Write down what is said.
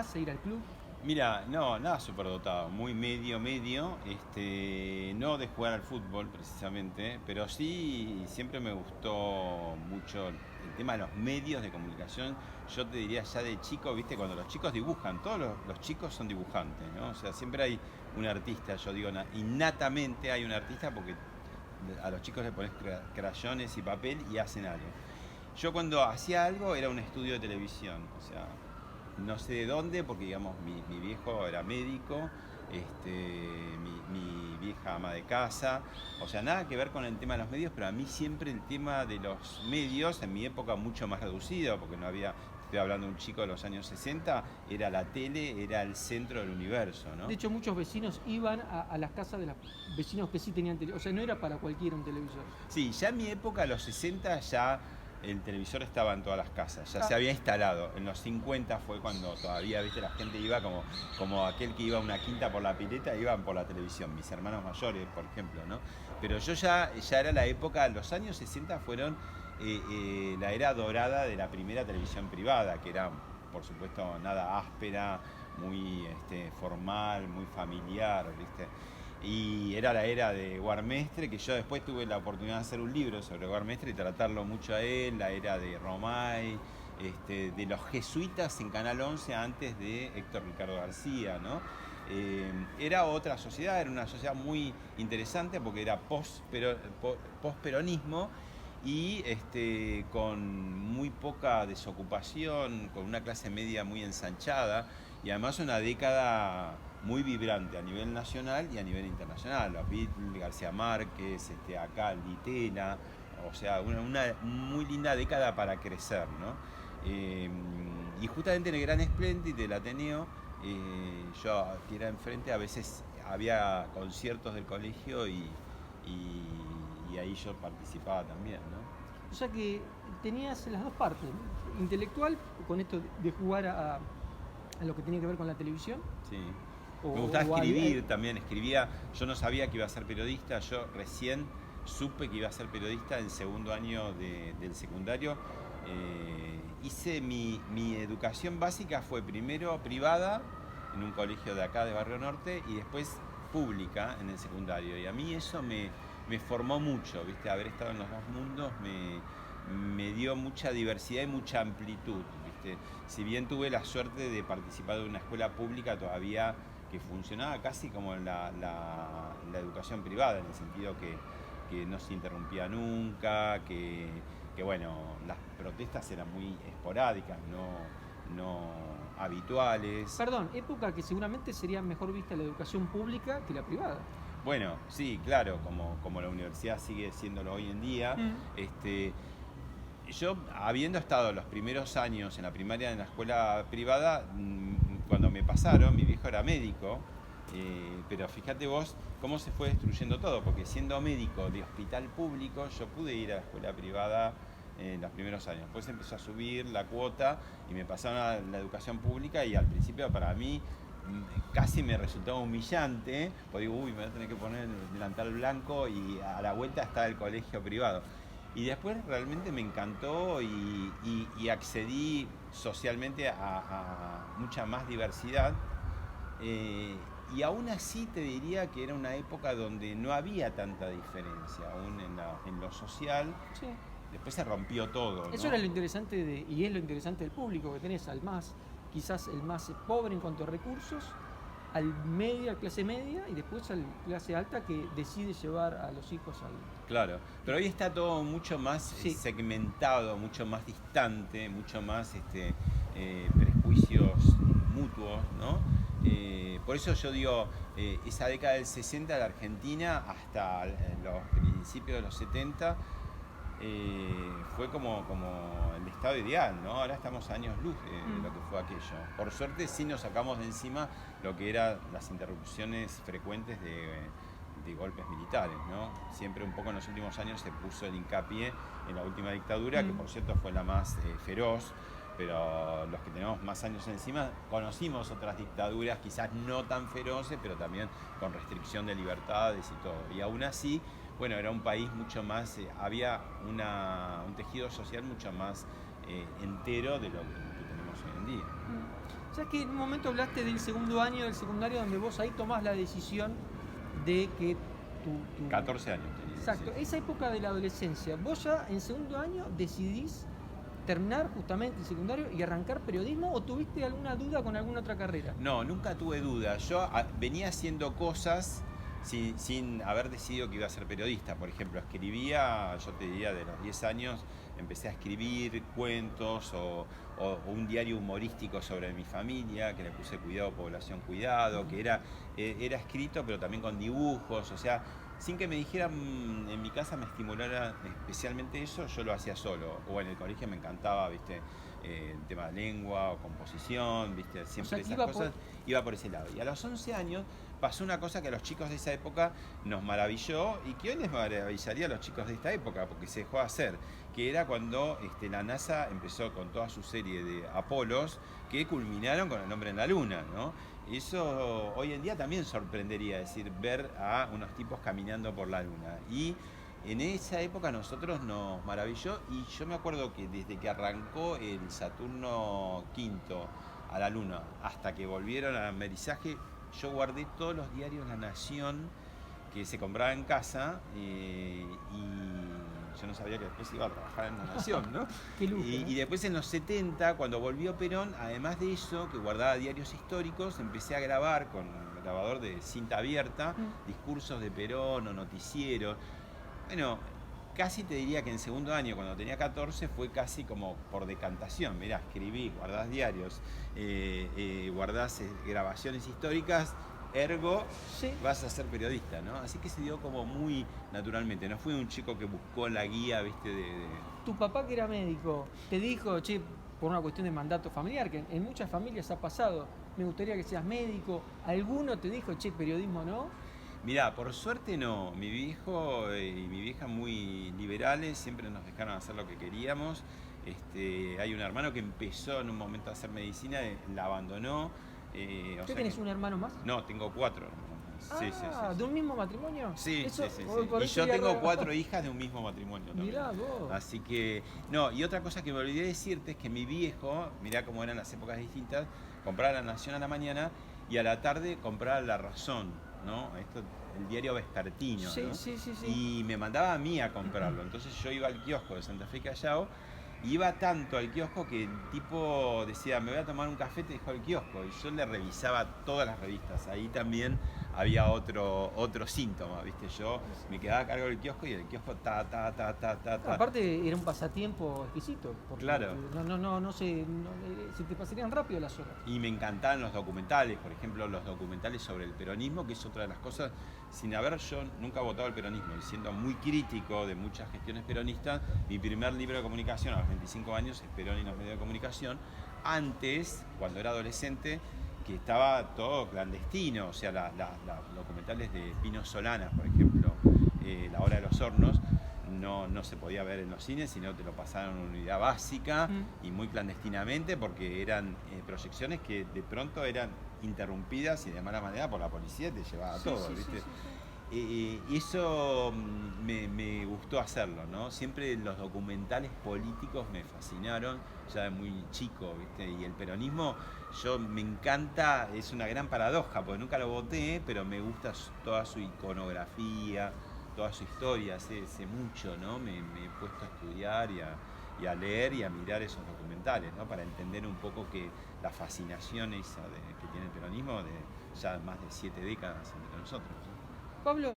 a ir al club? Mira, no, nada superdotado, muy medio, no de jugar al fútbol precisamente, pero sí siempre me gustó mucho el tema de los medios de comunicación. Yo te diría ya de chico, viste, cuando los chicos dibujan, todos los chicos son dibujantes, ¿no? O sea, siempre hay un artista, yo digo, innatamente hay un artista porque a los chicos le pones crayones y papel y hacen algo. Yo cuando hacía algo era un estudio de televisión, o sea, no sé de dónde, porque digamos mi viejo era médico, mi vieja ama de casa, o sea, nada que ver con el tema de los medios, pero a mí siempre el tema de los medios, en mi época mucho más reducido, porque no había, estoy hablando de un chico de los años 60, era la tele, era el centro del universo, ¿no? De hecho, muchos vecinos iban a las casas de los vecinos que sí tenían televisor. O sea, no era para cualquiera un televisor. Sí, ya en mi época, los 60, ya el televisor estaba en todas las casas, ya Ah, se había instalado. En los 50 fue cuando todavía, viste, la gente iba como aquel que iba a una quinta por la pileta, iban por la televisión, mis hermanos mayores, por ejemplo, ¿no? Pero yo ya era la época, los años 60 fueron la era dorada de la primera televisión privada, que era, por supuesto, nada áspera, muy formal, muy familiar, ¿viste? Y era la era de Guarmestre, que yo después tuve la oportunidad de hacer un libro sobre Guarmestre y tratarlo mucho a él, la era de Romay, de los jesuitas en Canal 11 antes de Héctor Ricardo García, ¿no? Era otra sociedad, era una sociedad muy interesante porque era post-peronismo y con muy poca desocupación, con una clase media muy ensanchada y además una década muy vibrante a nivel nacional y a nivel internacional. Los Beatles, García Márquez, acá Ditela, o sea, una muy linda década para crecer, ¿no? Eh, y justamente en el Gran Splendid del Ateneo, yo que era enfrente, a veces había conciertos del colegio y ahí yo participaba también, ¿no? o sea que tenías las dos partes, ¿no? Intelectual, con esto de jugar a lo que tenía que ver con la televisión, Sí. o, Me gustaba o al- escribir también, escribía, yo no sabía que iba a ser periodista, yo recién supe que iba a ser periodista en segundo año del secundario. Hice mi educación básica fue primero privada en un colegio de acá de Barrio Norte y después pública en el secundario. Y a mí eso me formó mucho, ¿viste? Haber estado en los dos mundos me dio mucha diversidad y mucha amplitud, ¿viste? Si bien tuve la suerte de participar de una escuela pública todavía que funcionaba casi como la educación privada, en el sentido que no se interrumpía nunca, que bueno, las protestas eran muy esporádicas, no habituales. Perdón, época que seguramente sería mejor vista la educación pública que la privada. Bueno, sí, claro, como la universidad sigue siéndolo hoy en día, Mm. yo habiendo estado los primeros años en la primaria en la escuela privada, cuando me pasaron, mi viejo era médico, pero fíjate vos cómo se fue destruyendo todo, porque siendo médico de hospital público, yo pude ir a la escuela privada en los primeros años. Después empezó a subir la cuota y me pasaron a la educación pública y al principio para mí casi me resultaba humillante, porque digo, uy, me voy a tener que poner el delantal blanco y a la vuelta está el colegio privado. Y después realmente me encantó y accedí socialmente a mucha más diversidad. eh, y aún así te diría que era una época donde no había tanta diferencia, aún en lo social. Sí. Después se rompió todo, Eso ¿no? era lo interesante y es lo interesante del público, que tenés al más, quizás el más pobre en cuanto a recursos, al media, clase media, y después al clase alta que decide llevar a los hijos al... Claro, pero hoy está todo mucho más Sí, segmentado, mucho más distante, mucho más prejuicios mutuos, ¿no? Por eso yo digo, esa década del 60 de la Argentina hasta los principios de los 70 fue como el estado ideal, ¿no? Ahora estamos a años luz de lo que fue aquello. Por suerte sí nos sacamos de encima lo que eran las interrupciones frecuentes de golpes militares, ¿no? Siempre un poco en los últimos años se puso el hincapié en la última dictadura, que por cierto fue la más feroz, pero los que tenemos más años encima conocimos otras dictaduras, quizás no tan feroces, pero también con restricción de libertades y todo. Y aún así, bueno, era un país mucho más, había un tejido social mucho más entero de lo que tenemos hoy en día. Ya que en un momento hablaste del segundo año del secundario, donde vos ahí tomás la decisión de que tu 14 años tenía. exacto, Sí. esa época de la adolescencia, vos ya en segundo año decidís terminar justamente el secundario y arrancar periodismo, o tuviste alguna duda con alguna otra carrera? No, nunca tuve dudas. Yo venía haciendo cosas sin haber decidido que iba a ser periodista. Por ejemplo, escribía, yo te diría, de los 10 años, empecé a escribir cuentos o un diario humorístico sobre mi familia, que le puse Cuidado, Población, Cuidado, que era escrito, pero también con dibujos, o sea, sin que me dijeran, en mi casa me estimulara especialmente eso, yo lo hacía solo. O en el colegio me encantaba, ¿viste? El tema de lengua o composición, ¿viste? Siempre esas cosas, iba por ese lado. Y a los 11 años pasó una cosa que a los chicos de esa época nos maravilló y que hoy les maravillaría a los chicos de esta época, porque se dejó de hacer, que era cuando la NASA empezó con toda su serie de Apolos que culminaron con el hombre en la Luna, ¿no? Eso hoy en día también sorprendería, es decir, ver a unos tipos caminando por la Luna. Y en esa época nosotros nos maravilló, y yo me acuerdo que desde que arrancó el Saturno V a la Luna hasta que volvieron al amerizaje, yo guardé todos los diarios La Nación que se compraba en casa, y yo no sabía que después iba a trabajar en La Nación, ¿no? Qué lujo, Y después en los 70, cuando volvió Perón, además de eso, que guardaba diarios históricos, empecé a grabar con un grabador de cinta abierta, discursos de Perón o noticieros. Bueno, casi te diría que en segundo año, cuando tenía 14, fue casi como por decantación. Mirá, escribí, guardás diarios, guardás grabaciones históricas, ergo Sí. vas a ser periodista, ¿no? Así que se dio como muy naturalmente. No fui un chico que buscó la guía, ¿viste? Tu papá, que era médico, te dijo, che, por una cuestión de mandato familiar, que en muchas familias ha pasado, me gustaría que seas médico. ¿Alguno te dijo, che, periodismo no? Mirá, por suerte no. Mi viejo y mi vieja, muy liberales, siempre nos dejaron hacer lo que queríamos. Hay un hermano que empezó en un momento a hacer medicina, la abandonó. ¿Tú tenés un hermano más? No, tengo 4 hermanos. Sí. ¿De un mismo matrimonio? Sí. Eso, Sí. por Y eso yo ya tengo no- 4 hijas de un mismo matrimonio también. Mirá vos. Así que, no, y otra cosa que me olvidé decirte es que mi viejo, mirá cómo eran las épocas distintas, compraba La Nación a la mañana y a la tarde compraba La Razón, ¿no? El diario vespertino, Sí, ¿no? sí. Y me mandaba a mí a comprarlo. Entonces yo iba al kiosco de Santa Fe y Callao, y iba tanto al kiosco que el tipo decía, me voy a tomar un café, te dejo el kiosco. Y yo le revisaba todas las revistas. Ahí también había otro síntoma, ¿viste? Yo me quedaba a cargo del kiosco y el kiosco ta. Aparte era un pasatiempo exquisito. Porque Claro. se te pasarían rápido las horas. Y me encantaban los documentales, por ejemplo, los documentales sobre el peronismo, que es otra de las cosas, sin haber yo nunca votado el peronismo y siendo muy crítico de muchas gestiones peronistas. Mi primer libro de comunicación a los 25 años es Perón y los medios de comunicación. Antes, cuando era adolescente, que estaba todo clandestino, o sea, los documentales de Pino Solanas, por ejemplo, La Hora de los Hornos, no se podía ver en los cines, sino te lo pasaron en una unidad básica y muy clandestinamente, porque eran proyecciones que de pronto eran interrumpidas y de mala manera por la policía, y te llevaba todo, ¿viste? Y eso me gustó hacerlo, ¿no? Siempre los documentales políticos me fascinaron, ya de muy chico, ¿viste? Y el peronismo, me encanta, es una gran paradoja, porque nunca lo voté, pero me gusta toda su iconografía, toda su historia, sé mucho, ¿no? Me he puesto a estudiar y a leer y a mirar esos documentales, ¿no? Para entender un poco que la fascinación esa que tiene el peronismo de ya más de 7 décadas entre nosotros, ¿no? Pablo.